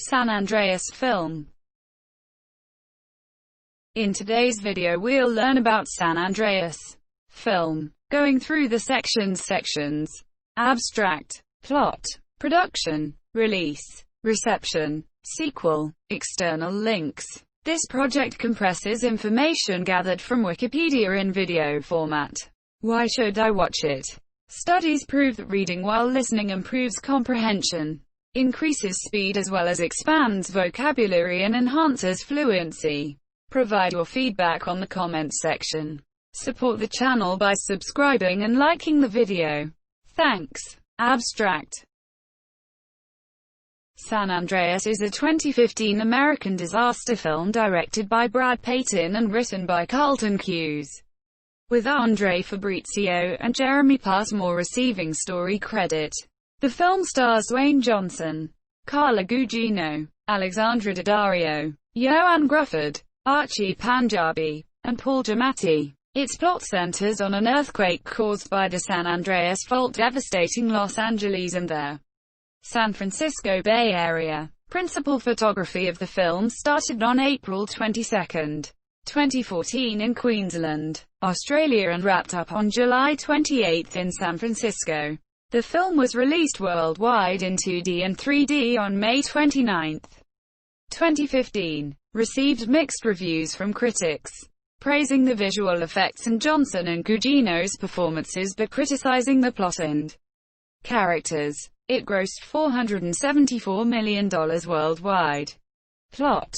San Andreas film. In today's video we'll learn about San Andreas film, going through the sections: abstract, plot, production, release, reception, sequel, external links. This project compresses information gathered from Wikipedia in video format. Why should I watch it? Studies prove that reading while listening improves comprehension, increases speed as well as expands vocabulary and enhances fluency. Provide your feedback on the comments section. Support the channel by subscribing and liking the video. Thanks. Abstract. San Andreas is a 2015 American disaster film directed by Brad Peyton and written by Carlton Cuse, with Andre Fabrizio and Jeremy Passmore receiving story credit. The film stars Dwayne Johnson, Carla Gugino, Alexandra Daddario, Ioan Grufford, Archie Panjabi, and Paul Giamatti. Its plot centers on an earthquake caused by the San Andreas Fault devastating Los Angeles and the San Francisco Bay Area. Principal photography of the film started on April 22, 2014 in Queensland, Australia and wrapped up on July 28 in San Francisco. The film was released worldwide in 2D and 3D on May 29, 2015. Received mixed reviews from critics, praising the visual effects and Johnson and Gugino's performances but criticizing the plot and characters. It grossed $474 million worldwide. Plot.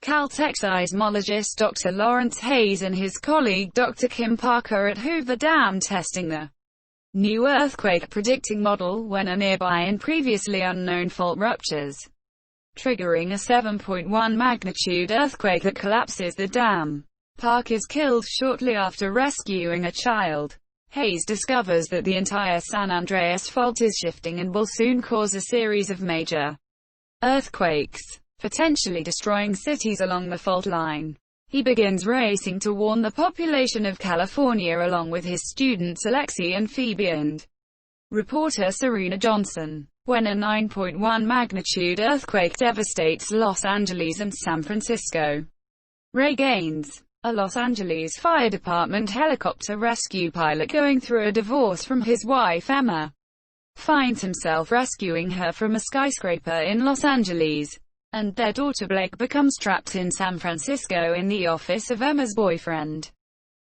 Caltech seismologist Dr. Lawrence Hayes and his colleague Dr. Kim Parker at Hoover Dam testing the new earthquake predicting model when a nearby and previously unknown fault ruptures, triggering a 7.1 magnitude earthquake that collapses the dam. Park is killed shortly after rescuing a child. Hayes discovers that the entire San Andreas Fault is shifting and will soon cause a series of major earthquakes, potentially destroying cities along the fault line. He begins racing to warn the population of California along with his students Alexei and Phoebe and reporter Serena Johnson. When a 9.1 magnitude earthquake devastates Los Angeles and San Francisco, Ray Gaines, a Los Angeles Fire Department helicopter rescue pilot going through a divorce from his wife Emma, finds himself rescuing her from a skyscraper in Los Angeles, and their daughter Blake becomes trapped in San Francisco in the office of Emma's boyfriend,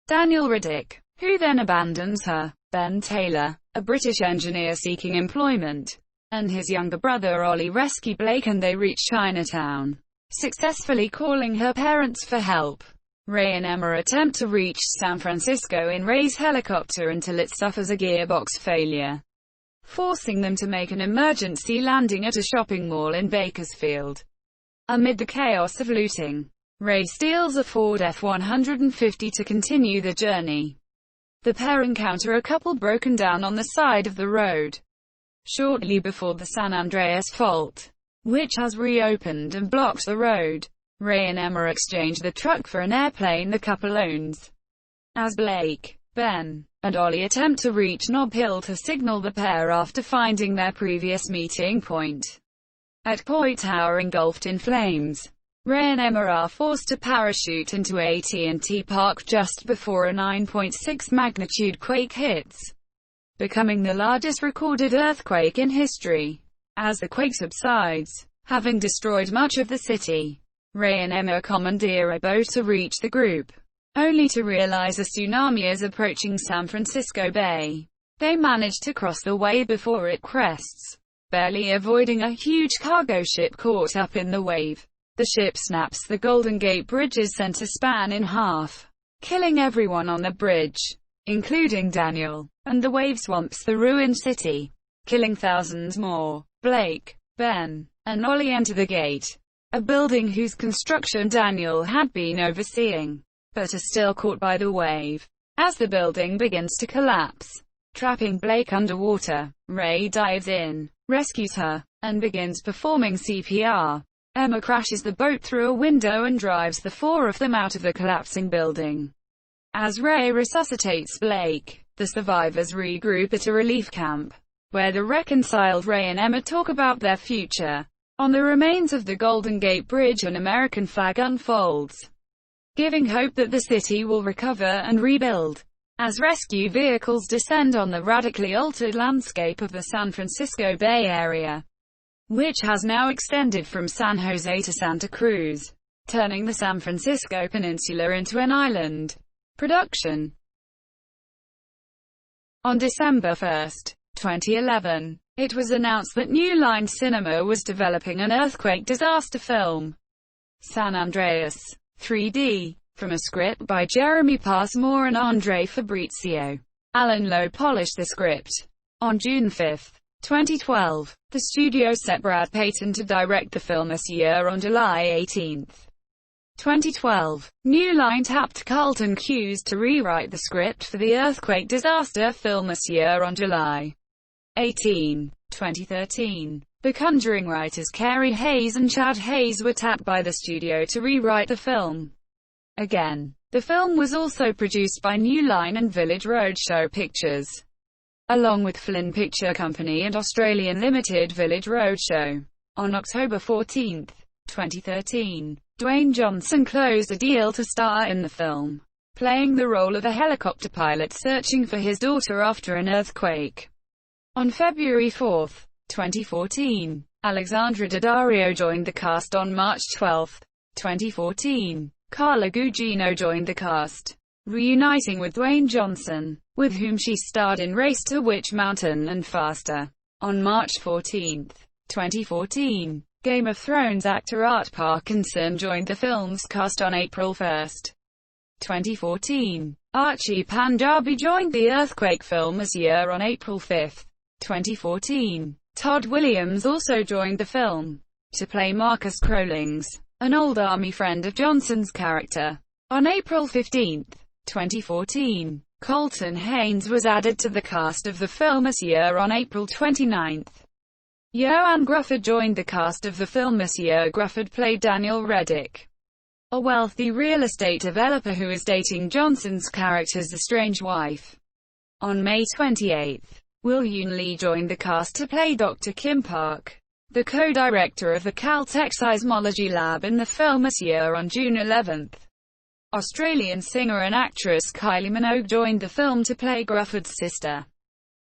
Daniel Riddick, who then abandons her. Ben Taylor, a British engineer seeking employment, and his younger brother Ollie rescue Blake and they reach Chinatown, successfully calling her parents for help. Ray and Emma attempt to reach San Francisco in Ray's helicopter until it suffers a gearbox failure, forcing them to make an emergency landing at a shopping mall in Bakersfield. Amid the chaos of looting, Ray steals a Ford F-150 to continue the journey. The pair encounter a couple broken down on the side of the road shortly before the San Andreas Fault, which has reopened and blocked the road. Ray and Emma exchange the truck for an airplane the couple owns, as Blake, Ben, and Ollie attempt to reach Nob Hill to signal the pair after finding their previous meeting point at Coy Tower engulfed in flames. Ray and Emma are forced to parachute into AT&T Park just before a 9.6 magnitude quake hits, becoming the largest recorded earthquake in history. As the quake subsides, having destroyed much of the city, Ray and Emma commandeer a boat to reach the group, only to realize a tsunami is approaching San Francisco Bay. They manage to cross the way before it crests, barely avoiding a huge cargo ship caught up in the wave. The ship snaps the Golden Gate Bridge's center span in half, killing everyone on the bridge, including Daniel, and the wave swamps the ruined city, killing thousands more. Blake, Ben, and Ollie enter the gate, a building whose construction Daniel had been overseeing, but are still caught by the wave. As the building begins to collapse, trapping Blake underwater, Ray dives in, rescues her, and begins performing CPR. Emma crashes the boat through a window and drives the four of them out of the collapsing building. As Ray resuscitates Blake, the survivors regroup at a relief camp. where the reconciled Ray and Emma talk about their future. On the remains of the Golden Gate Bridge, an American flag unfolds, giving hope that the city will recover and rebuild. As rescue vehicles descend on the radically altered landscape of the San Francisco Bay Area, which has now extended from San Jose to Santa Cruz, turning the San Francisco Peninsula into an island. Production. On December 1, 2011, it was announced that New Line Cinema was developing an earthquake disaster film, San Andreas, 3D, from a script by Jeremy Passmore and Andre Fabrizio. Alan Lowe polished the script. On June 5, 2012, the studio set Brad Peyton to direct the film this year. On July 18, 2012, New Line tapped Carlton Cuse to rewrite the script for the earthquake disaster film this year. On July 18, 2013, The Conjuring writers Carrie Hayes and Chad Hayes were tapped by the studio to rewrite the film. Again, the film was also produced by New Line and Village Roadshow Pictures, along with Flynn Picture Company and Australian Limited Village Roadshow. On October 14, 2013, Dwayne Johnson closed a deal to star in the film, playing the role of a helicopter pilot searching for his daughter after an earthquake. On February 4, 2014, Alexandra Daddario joined the cast. On March 12, 2014, Carla Gugino joined the cast, reuniting with Dwayne Johnson, with whom she starred in Race to Witch Mountain and Faster. On March 14, 2014, Game of Thrones actor Art Parkinson joined the film's cast. On April 1, 2014, Archie Panjabi joined the earthquake film this year. On April 5, 2014, Todd Williams also joined the film, to play Marcus Crowlings, an old army friend of Johnson's character. On April 15, 2014, Colton Haynes was added to the cast of the film this year. On April 29, Joanne Grufford joined the cast of the film this year. Grufford played Daniel Reddick, a wealthy real estate developer who is dating Johnson's character's estranged wife. On May 28, Will Yoon Lee joined the cast to play Dr. Kim Park, the co-director of the Caltech Seismology Lab in the film this year. On June 11, Australian singer and actress Kylie Minogue joined the film to play Grufford's sister.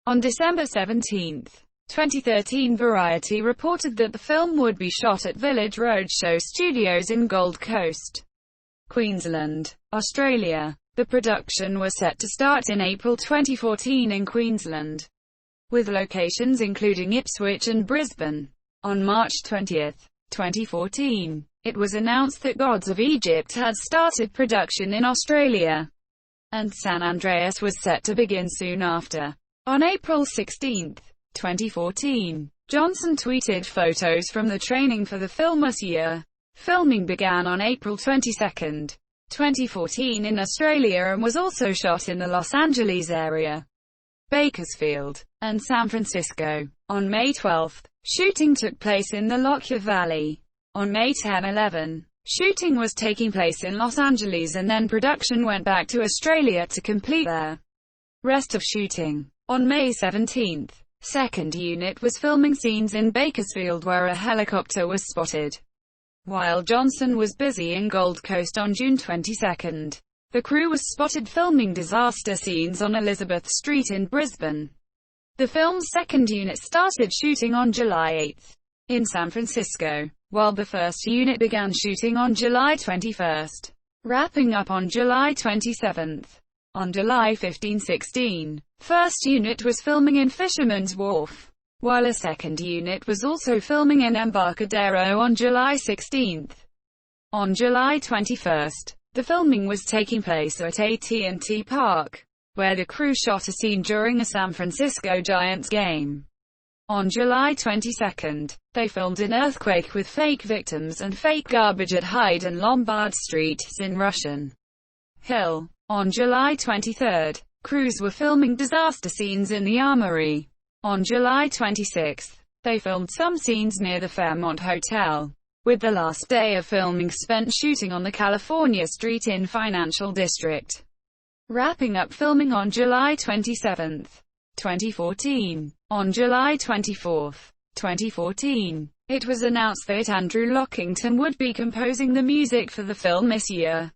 On December 17, 2013, Variety reported that the film would be shot at Village Roadshow Studios in Gold Coast, Queensland, Australia. The production was set to start in April 2014 in Queensland, with locations including Ipswich and Brisbane. On March 20, 2014, it was announced that Gods of Egypt had started production in Australia, and San Andreas was set to begin soon after. On April 16, 2014, Johnson tweeted photos from the training for the film this year. Filming began on April 22, 2014 in Australia and was also shot in the Los Angeles area, Bakersfield, and San Francisco. On May 12, shooting took place in the Lockyer Valley. On May 10-11, shooting was taking place in Los Angeles and then production went back to Australia to complete their rest of shooting. On May 17, second unit was filming scenes in Bakersfield where a helicopter was spotted, while Johnson was busy in Gold Coast. On June 22, the crew was spotted filming disaster scenes on Elizabeth Street in Brisbane. The film's second unit started shooting on July 8 in San Francisco, while the first unit began shooting on July 21, wrapping up on July 27. On July 15-16, first unit was filming in Fisherman's Wharf, while a second unit was also filming in Embarcadero on July 16. On July 21, the filming was taking place at AT&T Park, where the crew shot a scene during a San Francisco Giants game. On July 22, they filmed an earthquake with fake victims and fake garbage at Hyde and Lombard Streets in Russian Hill. On July 23, crews were filming disaster scenes in the Armory. On July 26, they filmed some scenes near the Fairmont Hotel, with the last day of filming spent shooting on the California Street Inn Financial District. Wrapping up filming on July 27, 2014, On July 24, 2014, it was announced that Andrew Lockington would be composing the music for the film this year.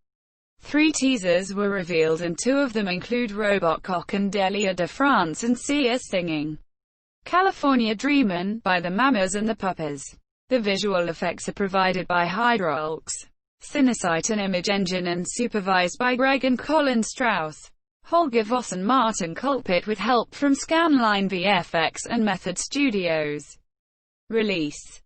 3 teasers were revealed and 2 of them include Robot Cock and Delia de France and Sia singing California Dreamin' by the Mamas and the Papas. The visual effects are provided by Hydraulx, Cinesite and Image Engine and supervised by Greg and Colin Strauss, Holger Voss and Martin Colpit with help from Scanline VFX and Method Studios. Release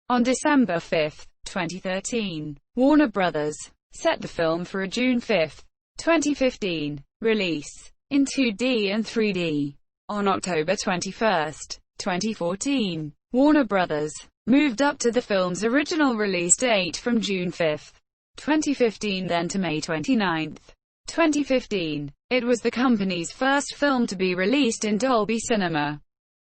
on December 5, 2013. Warner Brothers set the film for a June 5, 2015, release in 2D and 3D. On October 21, 2014, Warner Brothers moved up to the film's original release date from June 5, 2015 then to May 29, 2015. It was the company's first film to be released in Dolby Cinema.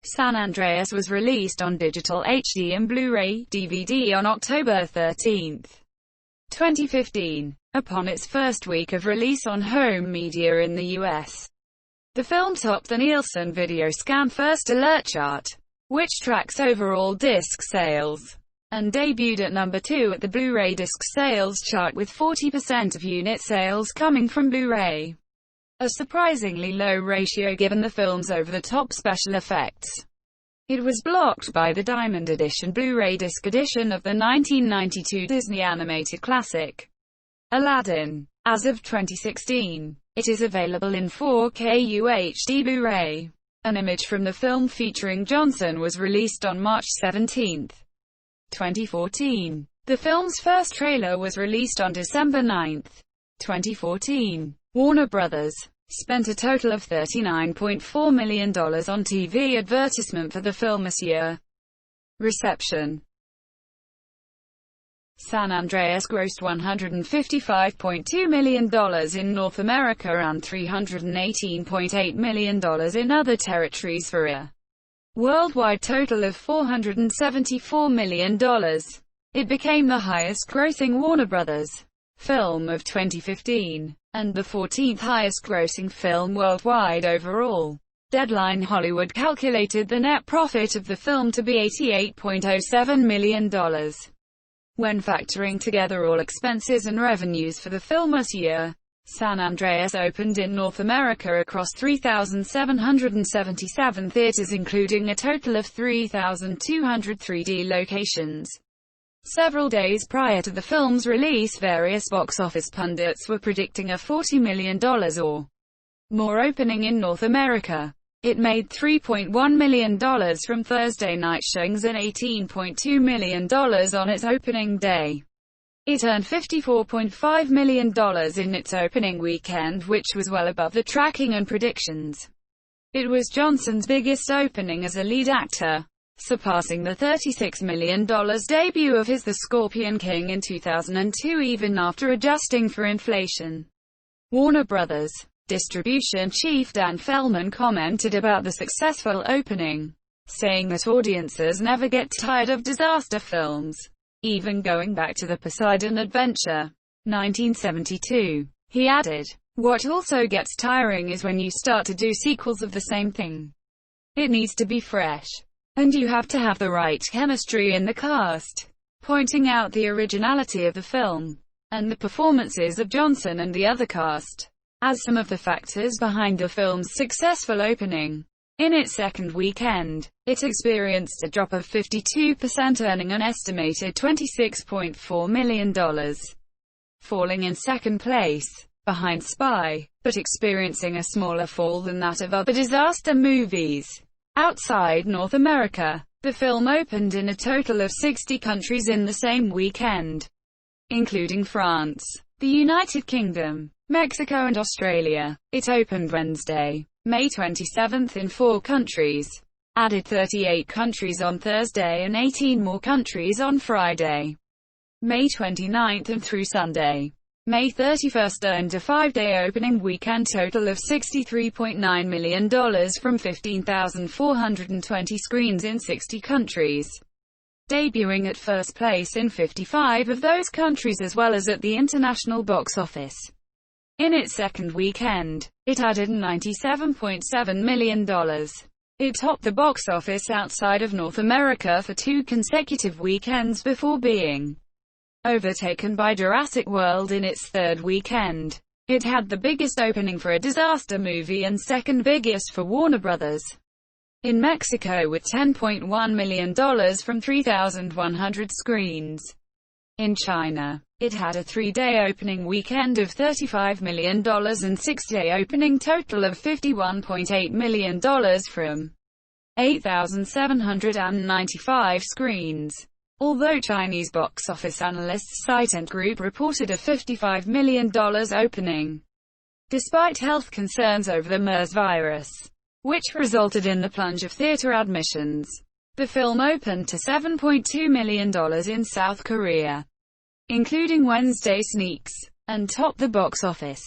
San Andreas was released on digital HD and Blu-ray DVD on October 13, 2015, upon its first week of release on home media in the US. The film topped the Nielsen Video Scan First Alert chart, which tracks overall disc sales, and debuted at number 2 at the Blu-ray disc sales chart with 40% of unit sales coming from Blu-ray. A surprisingly low ratio given the film's over-the-top special effects. It was blocked by the Diamond Edition Blu-ray disc edition of the 1992 Disney animated classic, Aladdin. As of 2016, it is available in 4K UHD Blu-ray. An image from the film featuring Johnson was released on March 17, 2014. The film's first trailer was released on December 9, 2014. Warner Brothers spent a total of $39.4 million on TV advertisement for the film this year. Reception. San Andreas grossed $155.2 million in North America and $318.8 million in other territories for a worldwide total of $474 million. It became the highest-grossing Warner Brothers film of 2015, and the 14th highest-grossing film worldwide overall. Deadline Hollywood calculated the net profit of the film to be $88.07 million. When factoring together all expenses and revenues for the film this year, San Andreas opened in North America across 3,777 theaters including a total of 3,200 3D locations. Several days prior to the film's release, various box office pundits were predicting a $40 million or more opening in North America. It made $3.1 million from Thursday night showings and $18.2 million on its opening day. It earned $54.5 million in its opening weekend, which was well above the tracking and predictions. It was Johnson's biggest opening as a lead actor, surpassing the $36 million debut of his The Scorpion King in 2002 even after adjusting for inflation. Warner Brothers distribution chief Dan Feldman commented about the successful opening, saying that audiences never get tired of disaster films, even going back to The Poseidon Adventure, 1972. He added, "What also gets tiring is when you start to do sequels of the same thing. It needs to be fresh. And you have to have the right chemistry in the cast," pointing out the originality of the film, and the performances of Johnson and the other cast, as some of the factors behind the film's successful opening. In its second weekend, it experienced a drop of 52%, earning an estimated $26.4 million, falling in second place, behind Spy, but experiencing a smaller fall than that of other disaster movies. Outside North America, the film opened in a total of 60 countries in the same weekend, including France, the United Kingdom, Mexico and Australia. It opened Wednesday, May 27 in 4 countries, added 38 countries on Thursday and 18 more countries on Friday, May 29 and through Sunday, May 31, earned a 5-day opening weekend total of $63.9 million from 15,420 screens in 60 countries, debuting at first place in 55 of those countries as well as at the international box office. In its second weekend, it added $97.7 million. It topped the box office outside of North America for 2 consecutive weekends before being overtaken by Jurassic World in its third weekend. It had the biggest opening for a disaster movie and second biggest for Warner Brothers in Mexico with $10.1 million from 3,100 screens. In China, it had a 3-day opening weekend of $35 million and 6-day opening total of $51.8 million from 8,795 screens. Although Chinese box office analysts Citent Group reported a $55 million opening, despite health concerns over the MERS virus, which resulted in the plunge of theater admissions, the film opened to $7.2 million in South Korea, including Wednesday sneaks, and topped the box office.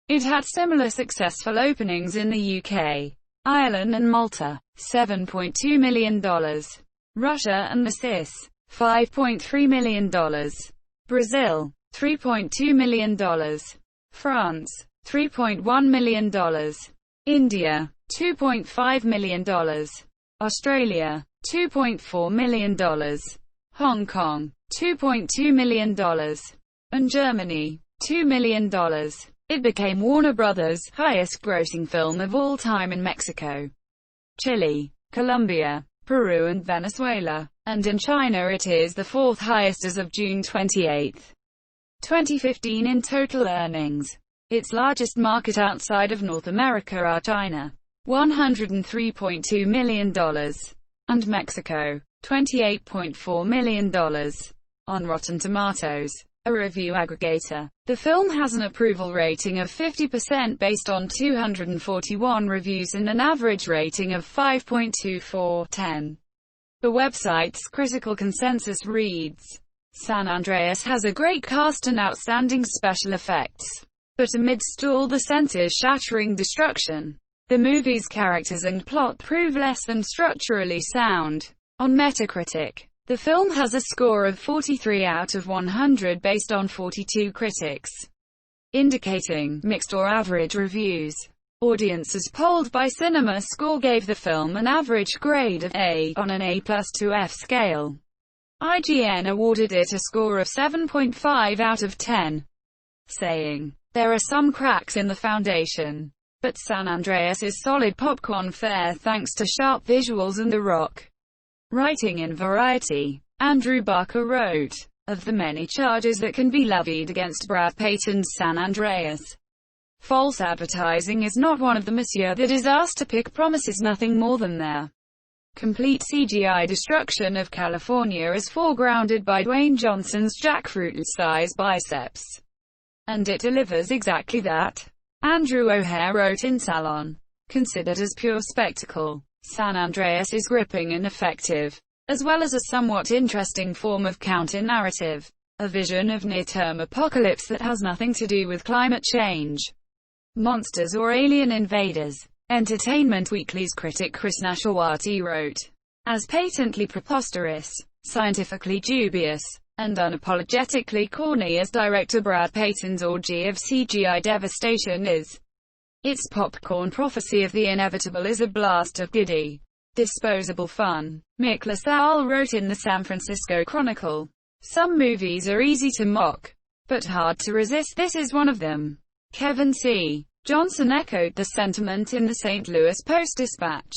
It had similar successful openings in the UK, Ireland and Malta, $7.2 million, Russia and the CIS, $5.3 million, Brazil, $3.2 million, France, $3.1 million, India, $2.5 million, Australia, $2.4 million, Hong Kong, $2.2 million, and Germany, $2 million. It became Warner Brothers' highest-grossing film of all time in Mexico, Chile, Colombia, Peru and Venezuela, and in China it is the fourth highest as of June 28, 2015 in total earnings. Its largest market outside of North America are China, $103.2 million, and Mexico, $28.4 million. On Rotten Tomatoes, a review aggregator, the film has an approval rating of 50% based on 241 reviews and an average rating of 5.24/10. The website's critical consensus reads, San Andreas has a great cast and outstanding special effects, but amidst all the sense-shattering destruction, the movie's characters and plot prove less than structurally sound. On Metacritic, the film has a score of 43 out of 100 based on 42 critics, indicating mixed or average reviews. Audiences polled by Cinema Score gave the film an average grade of A on an A+ to F scale. IGN awarded it a score of 7.5 out of 10, saying, "There are some cracks in the foundation, but San Andreas is solid popcorn fare thanks to sharp visuals and The Rock." Writing in Variety, Andrew Barker wrote, "Of the many charges that can be levied against Brad Peyton's San Andreas, false advertising is not one of them. Monsieur, the disaster pic promises nothing more than their complete CGI destruction of California is foregrounded by Dwayne Johnson's jackfruit-sized biceps. And it delivers exactly that." Andrew O'Hare wrote in Salon, "Considered as pure spectacle, San Andreas is gripping and effective, as well as a somewhat interesting form of counter-narrative, a vision of near-term apocalypse that has nothing to do with climate change, monsters or alien invaders." Entertainment Weekly's critic Chris Nashawati wrote, "As patently preposterous, scientifically dubious, and unapologetically corny as director Brad Peyton's orgy of CGI devastation is, its popcorn prophecy of the inevitable is a blast of giddy, disposable fun." Mick LaSalle wrote in the San Francisco Chronicle, "Some movies are easy to mock, but hard to resist. This is one of them." Kevin C. Johnson echoed the sentiment in the St. Louis Post-Dispatch.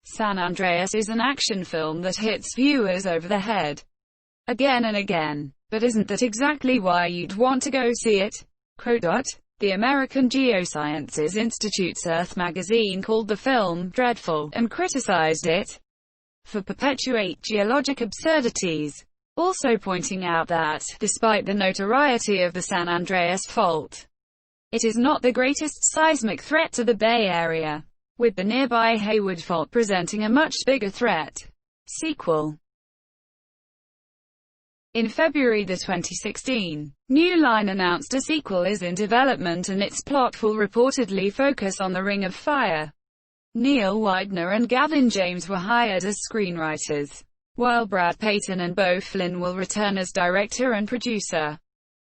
San Andreas is an action film that hits viewers over the head again and again, but isn't that exactly why you'd want to go see it? The American Geosciences Institute's Earth magazine called the film dreadful and criticized it for perpetuate geologic absurdities, also pointing out that, despite the notoriety of the San Andreas Fault, it is not the greatest seismic threat to the Bay Area, with the nearby Hayward Fault presenting a much bigger threat. Sequel. In February 2016, New Line announced a sequel is in development and its plot will reportedly focus on the Ring of Fire. Neil Widener and Gavin James were hired as screenwriters, while Brad Peyton and Beau Flynn will return as director and producer,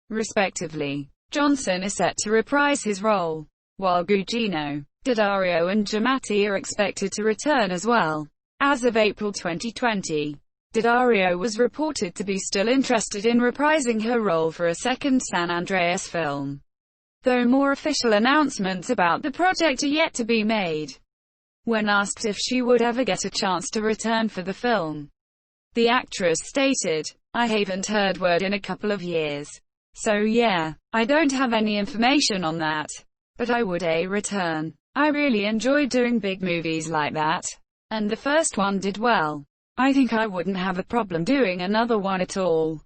respectively. Johnson is set to reprise his role, while Gugino, Daddario and Giamatti are expected to return as well. As of April 2020, Daddario was reported to be still interested in reprising her role for a second San Andreas film, though more official announcements about the project are yet to be made. When asked if she would ever get a chance to return for the film, the actress stated, "I haven't heard word in a couple of years. So yeah, I don't have any information on that. But I would return. I really enjoy doing big movies like that. And the first one did well. I think I wouldn't have a problem doing another one at all."